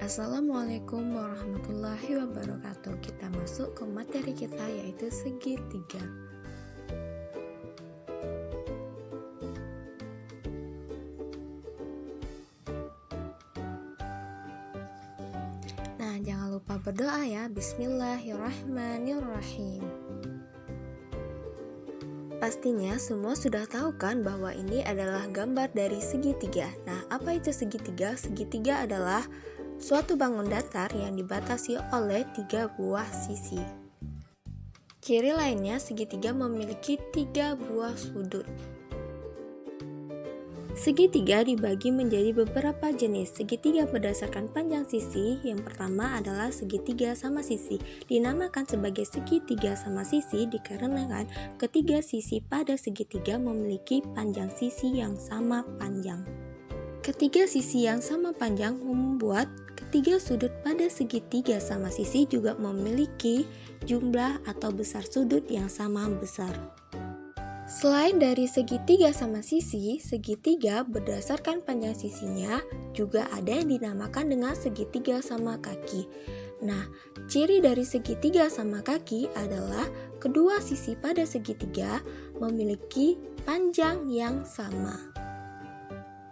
Assalamualaikum warahmatullahi wabarakatuh. Kita masuk ke materi kita, yaitu segitiga. Nah, jangan lupa berdoa ya. Bismillahirrahmanirrahim. Pastinya semua sudah tahu kan bahwa ini adalah gambar dari segitiga. Nah, apa itu segitiga? Segitiga adalah suatu bangun datar yang dibatasi oleh 3 buah sisi. Ciri lainnya, segitiga memiliki 3 buah sudut. Segitiga dibagi menjadi beberapa jenis. Segitiga berdasarkan panjang sisi. Yang pertama adalah segitiga sama sisi. Dinamakan sebagai segitiga sama sisi dikarenakan ketiga sisi pada segitiga memiliki panjang sisi yang sama panjang. Ketiga sisi yang sama panjang membuat ketiga sudut pada segitiga sama sisi juga memiliki jumlah atau besar sudut yang sama besar. Selain dari segitiga sama sisi, segitiga berdasarkan panjang sisinya juga ada yang dinamakan dengan segitiga sama kaki. Nah, ciri dari segitiga sama kaki adalah kedua sisi pada segitiga memiliki panjang yang sama.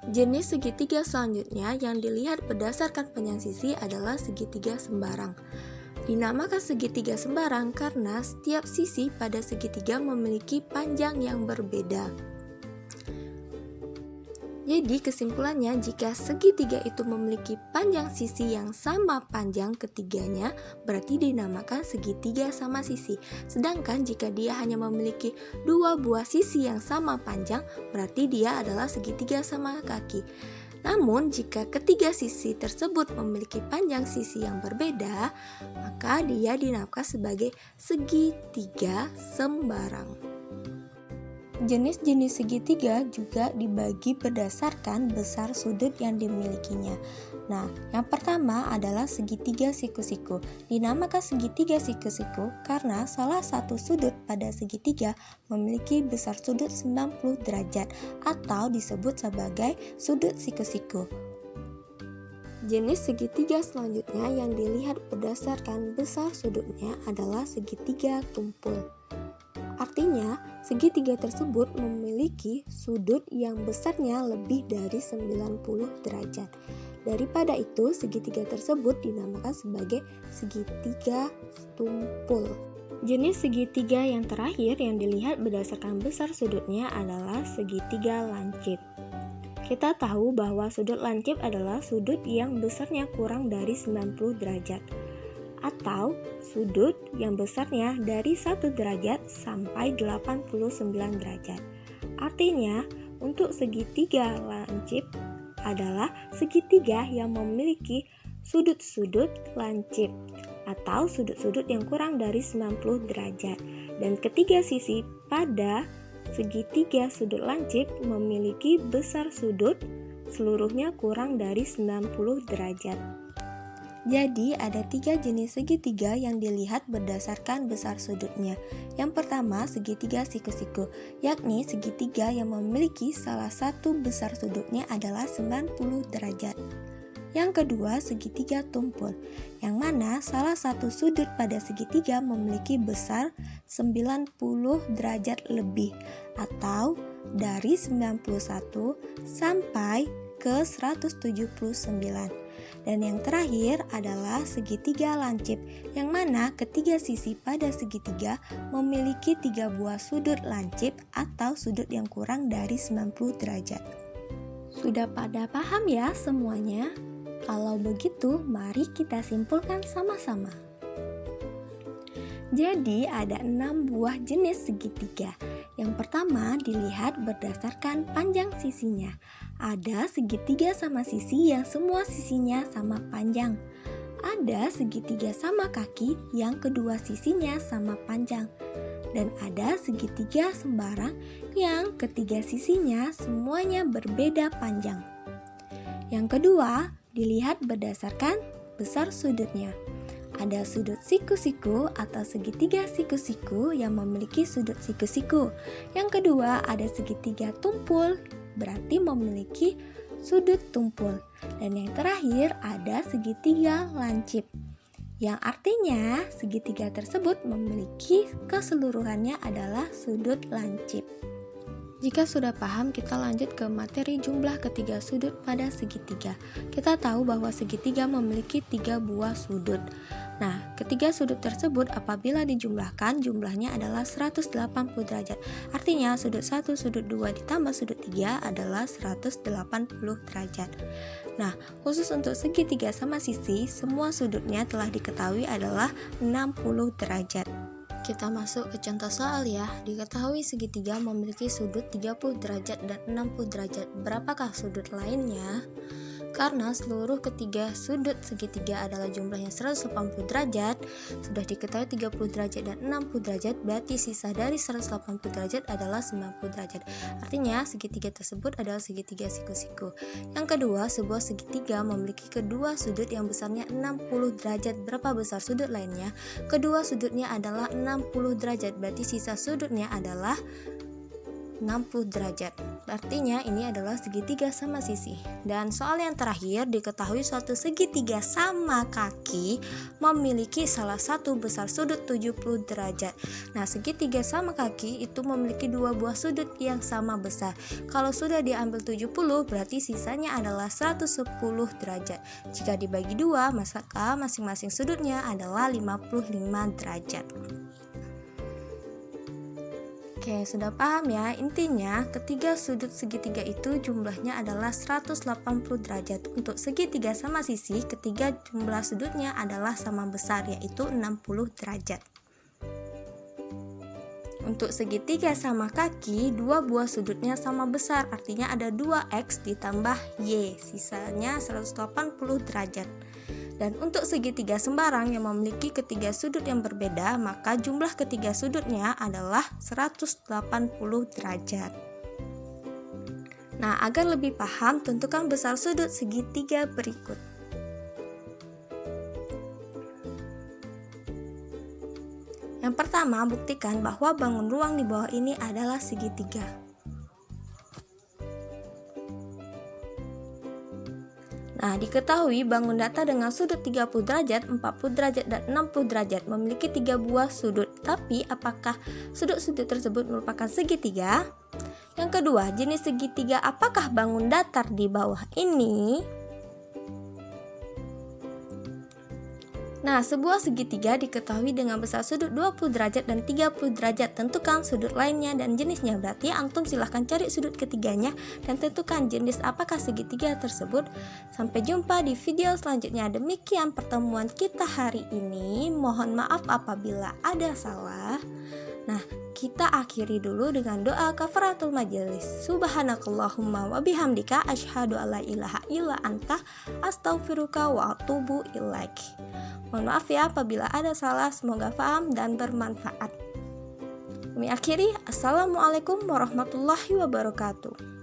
Jenis segitiga selanjutnya yang dilihat berdasarkan panjang sisi adalah segitiga sembarang. Dinamakan segitiga sembarang karena setiap sisi pada segitiga memiliki panjang yang berbeda. Jadi kesimpulannya, jika segitiga itu memiliki panjang sisi yang sama panjang ketiganya, berarti dinamakan segitiga sama sisi. Sedangkan jika dia hanya memiliki 2 buah sisi yang sama panjang, berarti dia adalah segitiga sama kaki. Namun, jika ketiga sisi tersebut memiliki panjang sisi yang berbeda, maka dia dinamakan sebagai segitiga sembarang. Jenis-jenis segitiga juga dibagi berdasarkan besar sudut yang dimilikinya. Nah, yang pertama adalah segitiga siku-siku. Dinamakan segitiga siku-siku karena salah satu sudut pada segitiga memiliki besar sudut 90 derajat atau disebut sebagai sudut siku-siku. Jenis segitiga selanjutnya yang dilihat berdasarkan besar sudutnya adalah segitiga tumpul. Artinya, segitiga tersebut memiliki sudut yang besarnya lebih dari 90 derajat. Daripada itu, segitiga tersebut dinamakan sebagai segitiga tumpul. Jenis segitiga yang terakhir yang dilihat berdasarkan besar sudutnya adalah segitiga lancip. Kita tahu bahwa sudut lancip adalah sudut yang besarnya kurang dari 90 derajat atau sudut yang besarnya dari 1 derajat sampai 89 derajat. Artinya, untuk segitiga lancip adalah segitiga yang memiliki sudut-sudut lancip atau sudut-sudut yang kurang dari 90 derajat. Dan ketiga sisi pada segitiga sudut lancip memiliki besar sudut seluruhnya kurang dari 90 derajat. Jadi ada 3 jenis segitiga yang dilihat berdasarkan besar sudutnya. Yang pertama, segitiga siku-siku, yakni segitiga yang memiliki salah satu besar sudutnya adalah 90 derajat. Yang kedua, segitiga tumpul, yang mana salah satu sudut pada segitiga memiliki besar 90 derajat lebih atau dari 91 sampai ke 179. Dan yang terakhir adalah segitiga lancip, yang mana ketiga sisi pada segitiga memiliki 3 buah sudut lancip atau sudut yang kurang dari 90 derajat. Sudah pada paham ya semuanya? Kalau begitu, mari kita simpulkan sama-sama. Jadi ada 6 buah jenis segitiga. Yang pertama dilihat berdasarkan panjang sisinya. Ada segitiga sama sisi yang semua sisinya sama panjang. Ada segitiga sama kaki yang kedua sisinya sama panjang. Dan ada segitiga sembarang yang ketiga sisinya semuanya berbeda panjang. Yang kedua dilihat berdasarkan besar sudutnya. Ada sudut siku-siku atau segitiga siku-siku yang memiliki sudut siku-siku. Yang kedua ada segitiga tumpul, berarti memiliki sudut tumpul. Dan yang terakhir ada segitiga lancip, yang artinya segitiga tersebut memiliki keseluruhannya adalah sudut lancip. Jika sudah paham, kita lanjut ke materi jumlah ketiga sudut pada segitiga. Kita tahu bahwa segitiga memiliki 3 buah sudut. Nah, ketiga sudut tersebut apabila dijumlahkan, jumlahnya adalah 180 derajat. Artinya, sudut 1, sudut 2 ditambah sudut 3 adalah 180 derajat. Nah, khusus untuk segitiga sama sisi, semua sudutnya telah diketahui adalah 60 derajat. Kita masuk ke contoh soal ya. Diketahui segitiga memiliki sudut 30 derajat dan 60 derajat. Berapakah sudut lainnya? Karena seluruh ketiga sudut segitiga adalah jumlahnya 180 derajat, sudah diketahui 30 derajat dan 60 derajat, berarti sisa dari 180 derajat adalah 90 derajat. Artinya segitiga tersebut adalah segitiga siku-siku. Yang kedua, sebuah segitiga memiliki kedua sudut yang besarnya 60 derajat. Berapa besar sudut lainnya? Kedua sudutnya adalah 60 derajat, berarti sisa sudutnya adalah 60 derajat. Artinya ini adalah segitiga sama sisi. Dan soal yang terakhir, diketahui suatu segitiga sama kaki memiliki salah satu besar sudut 70 derajat. Nah, segitiga sama kaki itu memiliki 2 buah sudut yang sama besar. Kalau sudah diambil 70, berarti sisanya adalah 110 derajat. Jika dibagi 2, maka masing-masing sudutnya adalah 55 derajat. Oke, sudah paham ya? Intinya, ketiga sudut segitiga itu jumlahnya adalah 180 derajat. Untuk segitiga sama sisi, ketiga jumlah sudutnya adalah sama besar, yaitu 60 derajat. Untuk segitiga sama kaki, 2 buah sudutnya sama besar, artinya ada 2x ditambah y, sisanya 180 derajat. Dan untuk segitiga sembarang yang memiliki ketiga sudut yang berbeda, maka jumlah ketiga sudutnya adalah 180 derajat. Nah, agar lebih paham, tentukan besar sudut segitiga berikut. Yang pertama, buktikan bahwa bangun ruang di bawah ini adalah segitiga. Nah, diketahui bangun datar dengan sudut 30 derajat, 40 derajat, dan 60 derajat memiliki 3 buah sudut. Tapi, apakah sudut-sudut tersebut merupakan segitiga? Yang kedua, jenis segitiga apakah bangun datar di bawah ini? Nah, sebuah segitiga diketahui dengan besar sudut 20 derajat dan 30 derajat. Tentukan sudut lainnya dan jenisnya. Berarti antum silahkan cari sudut ketiganya dan tentukan jenis apakah segitiga tersebut. Sampai jumpa di video selanjutnya. Demikian pertemuan kita hari ini. Mohon maaf apabila ada salah. Nah, kita akhiri dulu dengan doa kafaratul majelis. Subhanakallahumma wa bihamdika asyhadu alla ilaha illa anta astaghfiruka wa atubu ilaik. Mohon maaf ya apabila ada salah, semoga paham dan bermanfaat. Kami akhiri, assalamualaikum warahmatullahi wabarakatuh.